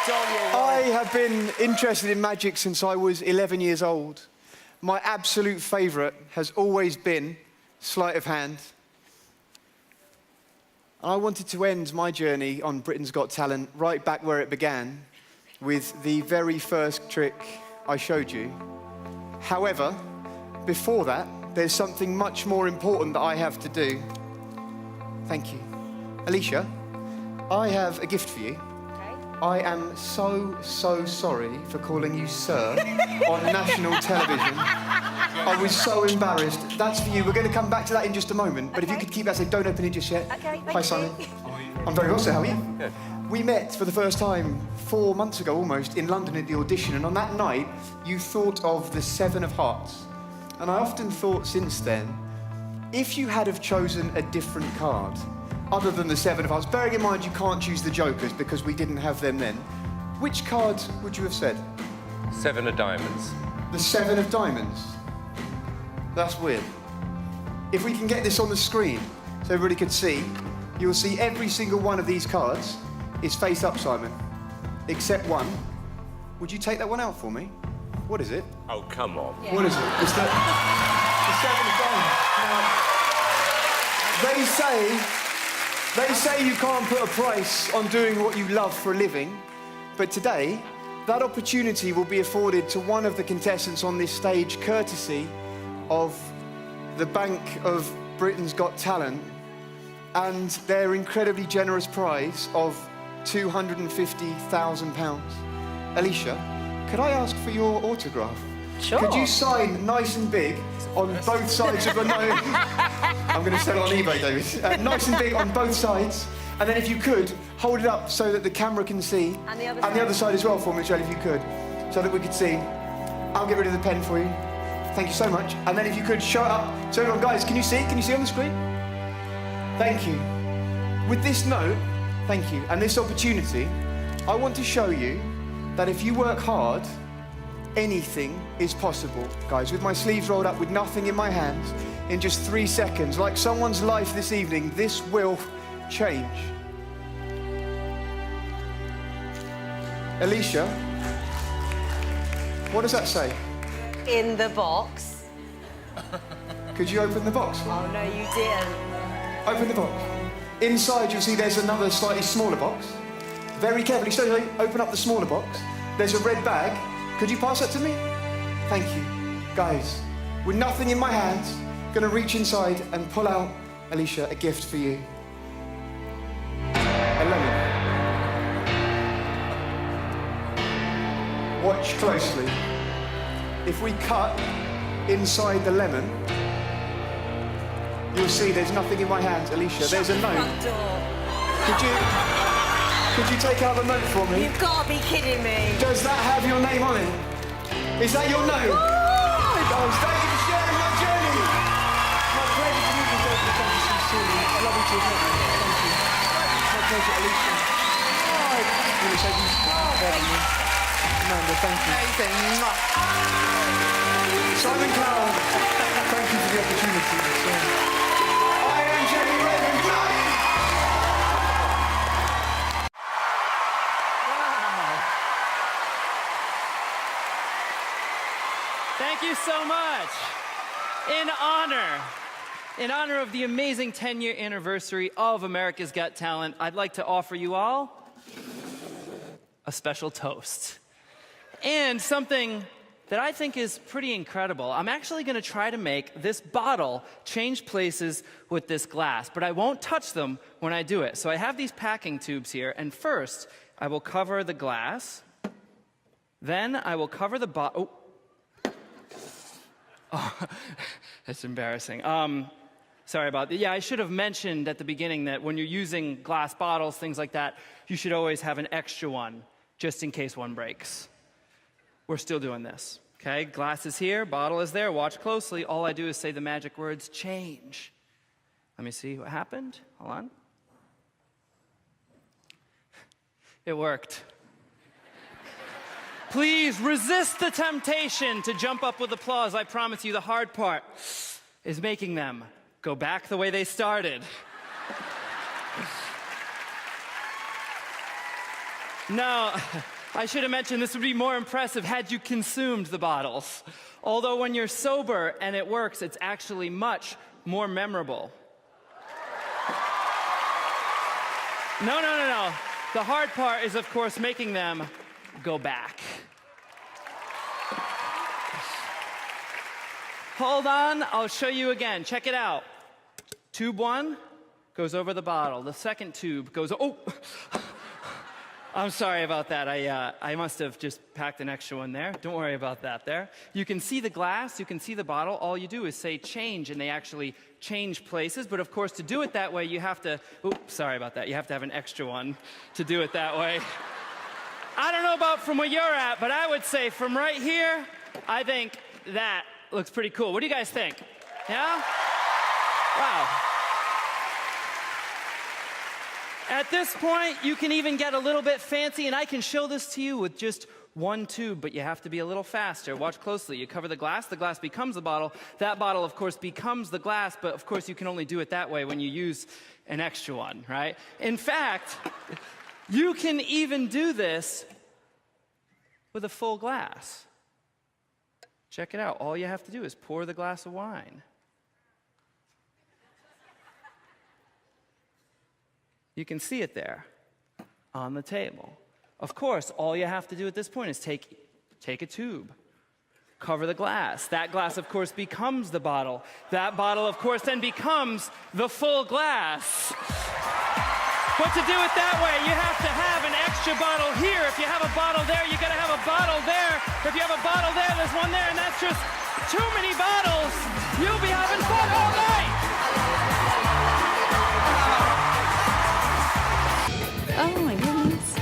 Tom, you're I right. have been interested in magic since I was 11 years old. My absolute favourite has always been sleight of hand. I wanted to end my journey on Britain's Got Talent right back where it began, with the very first trick I showed you. However, before that, there's something much more important that I have to do. Thank you. Alicia, I have a gift for you. I am so sorry for calling you sir on national television. I was so embarrassed. That's for you. We're going to come back to that in just a moment. But if you could keep that, say, don't open it just yet. Okay, Hi, Simon. I'm very well, sir. How are you? Good. We met for the first time 4 months ago, almost, in London at the audition. And on that night, you thought of the Seven of Hearts. And I often thought since then, if you had have chosen a different card, other than the Seven of Hearts, bearing in mind you can't choose the Jokers because we didn't have them then, which card would you have said? Seven of diamonds. The Seven of Diamonds. That's weird. If we can get this on the screen so everybody can see, you'll see every single one of these cards is face up, Simon, except one. Would you take that one out for me? What is it? Oh, come on. Yeah. What is it? It's the Seven of Diamonds. Now, they say you can't put a price on doing what you love for a living, but today, that opportunity will be afforded to one of the contestants on this stage, courtesy of the Bank of Britain's Got Talent, and their incredibly generous prize of £250,000. Alicia, could I ask for your autograph? Sure. Could you sign nice and big on both sides of the note? I'm going to sell it on eBay, David. Nice and big on both sides. And then if you could, hold it up so that the camera can see. And the other And the side. other side as well for me, Michelle, if you could. So that we could see. I'll get rid of the pen for you. Thank you so much. And then if you could show it up. So everyone, guys, can you see? Can you see on the screen? Thank you. With this note, thank you, and this opportunity, I want to show you that if you work hard, anything is possible, guys. With my sleeves rolled up, with nothing in my hands, in just 3 seconds, like someone's life this evening, this will change. Alicia, what does that say? In the box. Could you open the box? Oh, no, you didn't. Open the box. Inside, you'll see there's another slightly smaller box. Very carefully, slowly open up the smaller box. There's a red bag. Could you pass that to me? Thank you. Guys, with nothing in my hands, gonna reach inside and pull out, Alicia, a gift for you. A lemon. Watch closely. If we cut inside the lemon, you'll see there's nothing in my hands, Alicia. There's a note. Front door. Could you take out the note for me? You've got to be kidding me. Does that have your name on it? Is that your note? Oh, thank you for sharing your journey. My pleasure to meet you, David. Thank you so soon. I love you too. Thank you. My pleasure, Alicia. Really thank you. Amanda, thank you. Simon Cowell, thank you for the opportunity. I am Jamie Raven. Thank you so much. In honor of the amazing 10-year anniversary of America's Got Talent, I'd like to offer you all a special toast. And something that I think is pretty incredible. I'm actually gonna try to make this bottle change places with this glass, but I won't touch them when I do it. So I have these packing tubes here, and first, I will cover the glass. Then I will cover the bottle. Oh, that's embarrassing. Sorry about that. Yeah, I should have mentioned at the beginning that when you're using glass bottles, things like that, you should always have an extra one, just in case one breaks. We're still doing this, okay? Glass is here, bottle is there, watch closely. All I do is say the magic words, change. Let me see what happened. Hold on. It worked. Please resist the temptation to jump up with applause. I promise you the hard part is making them go back the way they started. No, I should have mentioned this would be more impressive had you consumed the bottles. Although when you're sober and it works, it's actually much more memorable. No. The hard part is, of course, making them go back. Hold on, I'll show you again. Check it out. Tube 1 goes over the bottle. The second tube goes, oh! I'm sorry about that. I must have just packed an extra one there. Don't worry about that there. You can see the glass, you can see the bottle. All you do is say change, and they actually change places. But of course, to do it that way, you have to, sorry about that. You have to have an extra one to do it that way. I don't know about from where you're at, but I would say from right here, I think that looks pretty cool. What do you guys think? Yeah? Wow. At this point, you can even get a little bit fancy, and I can show this to you with just one tube, but you have to be a little faster. Watch closely. You cover the glass becomes the bottle. That bottle, of course, becomes the glass, but of course, you can only do it that way when you use an extra one, right? In fact, you can even do this with a full glass. Check it out. All you have to do is pour the glass of wine. You can see it there on the table. Of course, all you have to do at this point is take a tube, cover the glass. That glass, of course, becomes the bottle. That bottle, of course, then becomes the full glass. But to do it that way, you have to have an extra bottle here. If you have a bottle there, you gotta have a bottle there. If you have a bottle there, there's one there, and that's just too many bottles. You'll be having fun all night. Oh my goodness.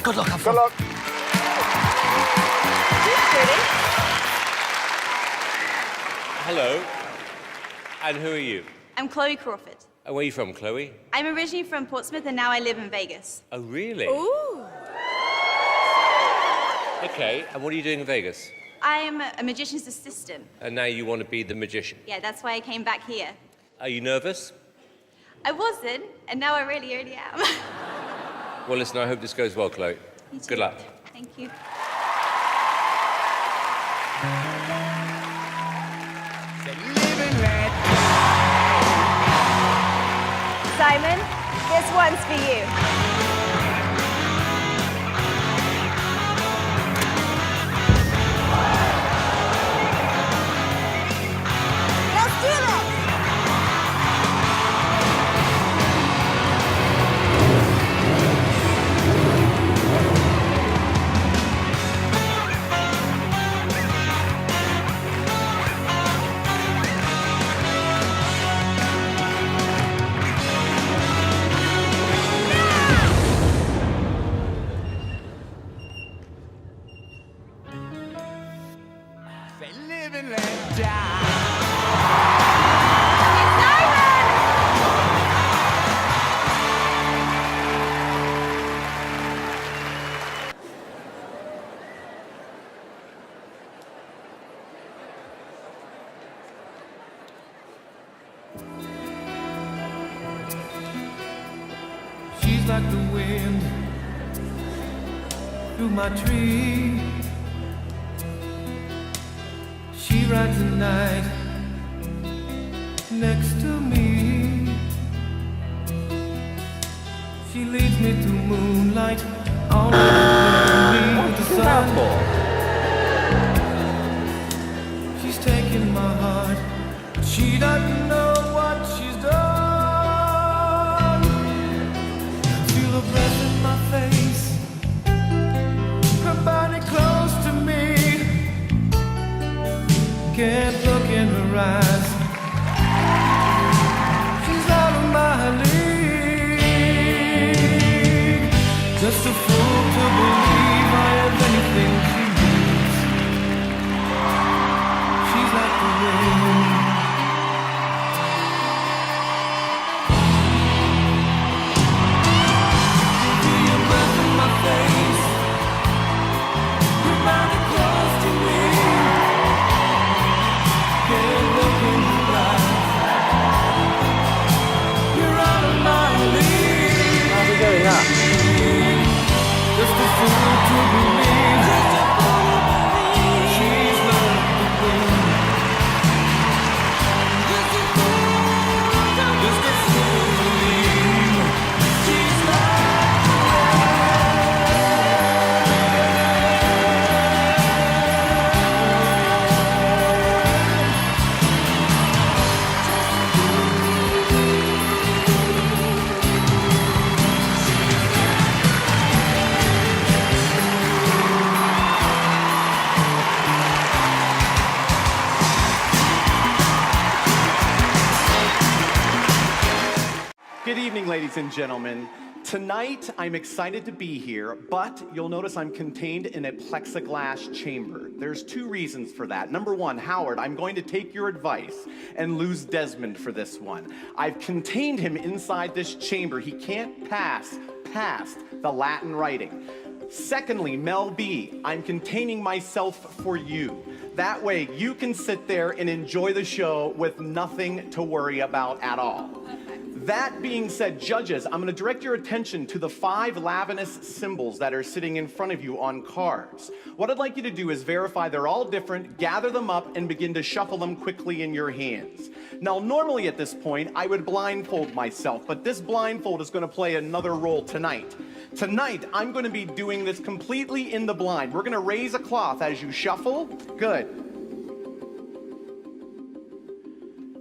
Good luck, have fun. Good luck. Hello. And who are you? I'm Chloe Crawford. And where are you from, Chloe? I'm originally from Portsmouth and now I live in Vegas. Oh, really? Ooh. Okay, and what are you doing in Vegas? I'm a magician's assistant. And now you want to be the magician. Yeah, that's why I came back here. Are you nervous? I wasn't, and now I really am. Well, listen, I hope this goes well, Chloe. You too. Good luck. Thank you. Simon, this one's for you. Let's do this! She's like the wind through my tree. She rides the night next to me. She leads me through moonlight, always the sun. She's taking my heart, but she doesn't know what she's done. Feel her breath in my face, her body close to me. Can't look in her eyes, she's out of my league. Just a fool to believe I have anything she needs. She's like the wind. Feel your breath in my face, your body close to me. Can't look in your eyes, you're out of my league. How's it going, yeah? ladies and gentlemen. Tonight, I'm excited to be here, but you'll notice I'm contained in a plexiglass chamber. There's two reasons for that. Number one, Howard, I'm going to take your advice and lose Desmond for this one. I've contained him inside this chamber. He can't pass past the Latin writing. Secondly, Mel B, I'm containing myself for you. That way, you can sit there and enjoy the show with nothing to worry about at all. That being said, judges, I'm going to direct your attention to the 5 Lavinus symbols that are sitting in front of you on cards. What I'd like you to do is verify they're all different, gather them up, and begin to shuffle them quickly in your hands. Now, normally at this point, I would blindfold myself, but this blindfold is going to play another role tonight. Tonight, I'm going to be doing this completely in the blind. We're going to raise a cloth as you shuffle. Good.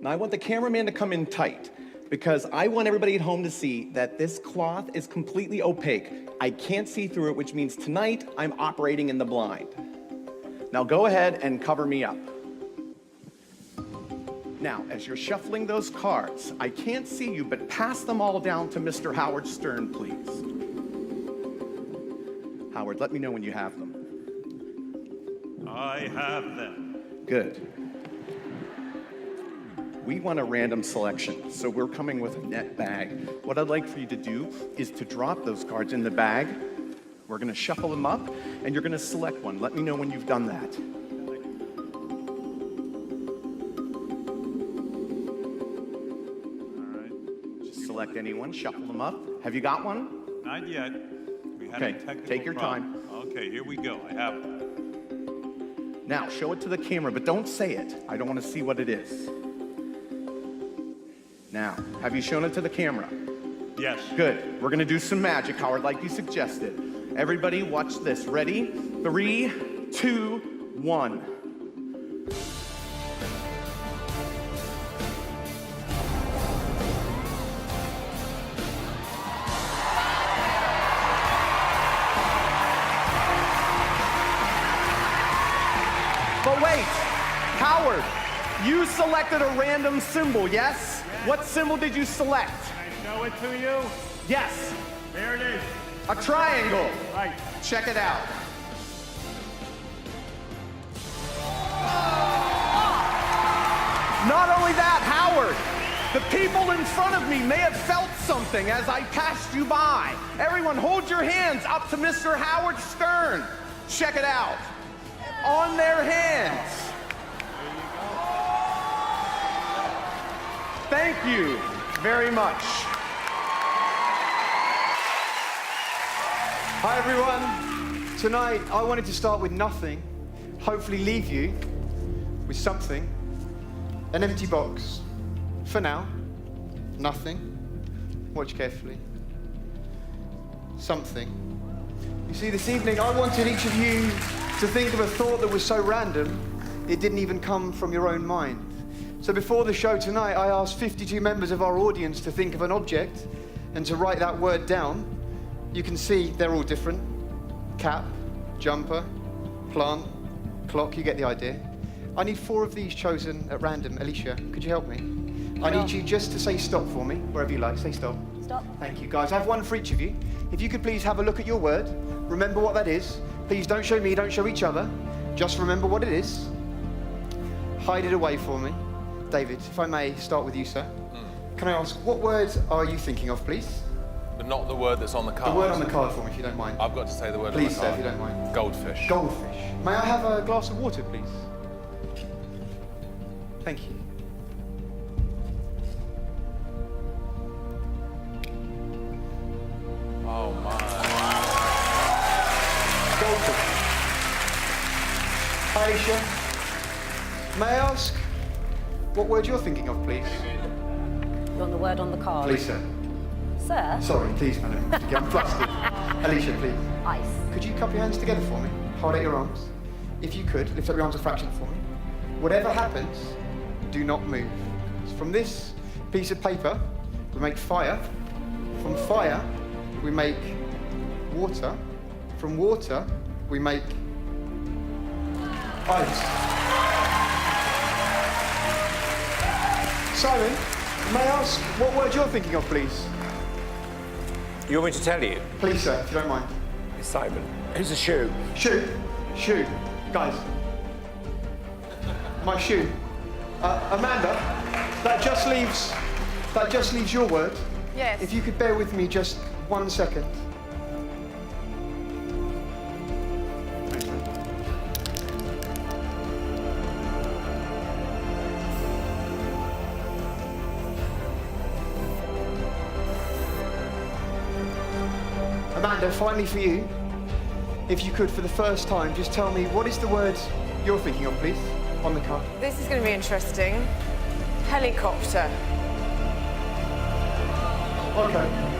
Now, I want the cameraman to come in tight, because I want everybody at home to see that this cloth is completely opaque. I can't see through it, which means tonight I'm operating in the blind. Now go ahead and cover me up. Now, as you're shuffling those cards, I can't see you, but pass them all down to Mr. Howard Stern, please. Howard, let me know when you have them. I have them. Good. We want a random selection, so we're coming with a net bag. What I'd like for you to do is to drop those cards in the bag. We're going to shuffle them up, and you're going to select one. Let me know when you've done that. All right. Just select anyone, shuffle them up. Have you got one? Not yet. We had Okay, a technical take your problem. Okay, here we go. I have them. Now, show it to the camera, but don't say it. I don't want to see what it is. Now, have you shown it to the camera? Yes. Good. We're going to do some magic, Howard, like you suggested. Everybody, watch this. Ready? 3, 2, 1. But wait, Howard, you selected a random symbol, yes? What symbol did you select? Can I show it to you? Yes, There it is. a triangle. Right. Check it out. Not only that, Howard, the people in front of me may have felt something as I passed you by. Everyone, hold your hands up to Mr. Howard Stern. Check it out. On their hands. Thank you very much. Hi everyone. Tonight I wanted to start with nothing, hopefully leave you with something. An empty box. For now, nothing. Watch carefully. Something. You see, this evening I wanted each of you to think of a thought that was so random it didn't even come from your own mind. So before the show tonight, I asked 52 members of our audience to think of an object and to write that word down. You can see they're all different. Cap, jumper, plant, clock, you get the idea. I need 4 of these chosen at random. Alicia, could you help me? I need you just to say stop for me, wherever you like. Say stop. Stop. Thank you, guys. I have one for each of you. If you could please have a look at your word, remember what that is. Please don't show me, don't show each other. Just remember what it is. Hide it away for me. David, if I may start with you, sir. Can I ask, what word are you thinking of, please? But not the word that's on the card. The word on the card for me, if you don't mind. I've got to say the word Please, on the sir, card. if you don't mind. Goldfish. Goldfish. May I have a glass of water, please? Thank you. Oh my. Goldfish. Hi, Alicia. May I ask what word you're thinking of, please? You want the word on the card? Please, sir. Sir? Sorry, please, madam. I'm flustered. Alicia, please. Ice. Could you cup your hands together for me? Hold out your arms. If you could, lift up your arms a fraction for me. Whatever happens, do not move. From this piece of paper, we make fire. From fire, we make water. From water, we make ice. Simon, may I ask what word you're thinking of, please? You want me to tell you? Please, sir, if you don't mind. Simon, who's a shoe? Shoe. Shoe. Guys. My shoe. Amanda, that just leaves your word. Yes. If you could bear with me just 1 second. Thanks, man. Amanda, finally for you, if you could, for the first time, just tell me what is the word you're thinking of, please, on the card. This is going to be interesting. Helicopter. Okay.